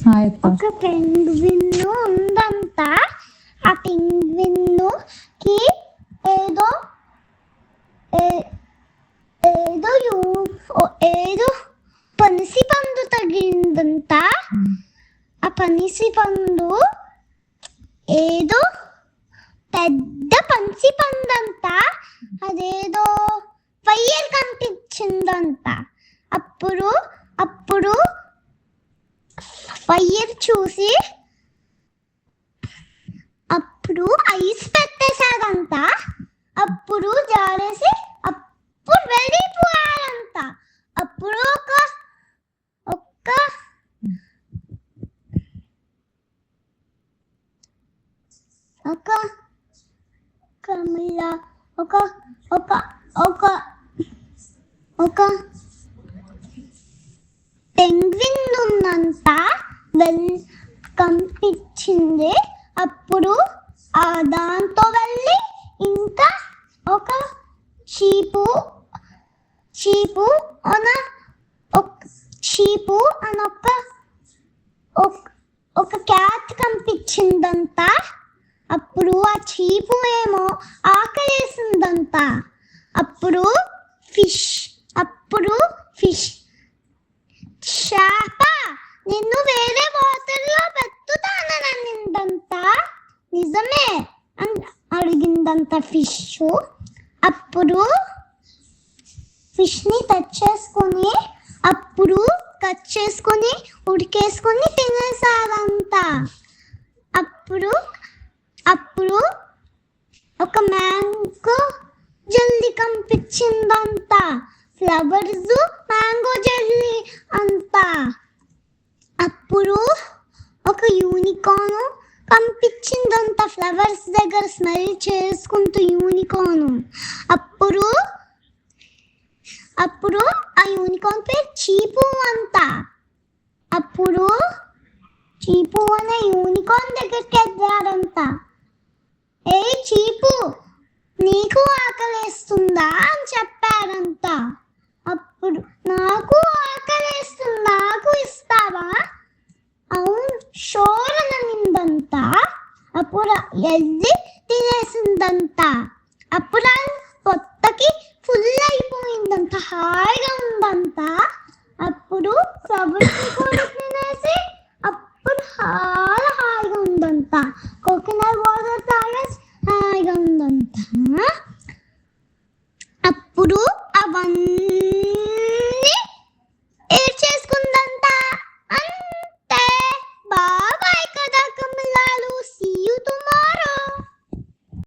ఒక పెంగ్విన్ ఉందంట. ఆ పెంగ్విన్కి ఏదో ఏదో ఏదో పనసి పండు తగిలిందంట. ఆ పనసి పండు ఏదో పెద్ద పనసి పండంట. అదేదో ఫైర్ కనిపించిందంట. అప్పుడు ఫైర్ చూసి అప్పుడు ఐస్ పెట్టేశాడంట. అప్పుడు జారేసి అప్పుడు వెళ్ళిపోయాడంట. అప్పుడు ఒక పెంగ్విన్ ఉందంట కనిపించింది. అప్పుడు దాంతో వెళ్ళి ఇంకా ఒక చీపు అని ఒక క్యాట్ కనిపించిందంట. అప్పుడు ఆ చీపు ఏమో ఆకలేసిందంట. అప్పుడు ఫిష్ చేప నిన్ను వేరే వాటర్లో పెట్టుతానంట. నిజమే అని అడిగిందంట ఫిష్. అప్పుడు ఫిష్ని తెచ్చేసుకొని అప్పుడు కట్ చేసుకొని ఉడికేసుకొని తినేసారంట. అప్పుడు ఒక మ్యాంగో జెల్లీ కనిపించిందంట. ఫ్లవర్స్ మ్యాంగో జెల్లీ అంట. అప్పుడు ఒక యూనికార్న్ కనిపించిందంట ఫ్లవర్స్ దగ్గర స్మెల్ చేసుకుంటూ యూనికార్న్. అప్పుడు ఆ యూనికార్న్ పేరు చీపు అంట. అప్పుడు చీపు అనే యూనికార్న్ దగ్గరికి వెళ్ళారంట. ఏ చీపు, నీకు ఆకలేస్తుందా అని చెప్పారంట. అప్పుడు నాకు ఆకలేస్తుంది, నాకు ఇస్తావా? అవును షోర్ అనిందంట. అప్పుడు వెళ్ళి తినేసిందంట. అప్పుడు పొట్టకి ఫుల్ అయిపోయిందంట. హాయిగా ఉందంట. అప్పుడు ఫ్లవర్స్ కూడా తినేసి అప్పుడు హాయిగా ఉందంట. కోకోనట్ వాటర్ తాగేసి హాయిగా ఉందంట. అప్పుడు అవన్నీ ఏడ్చేసుకుంటూ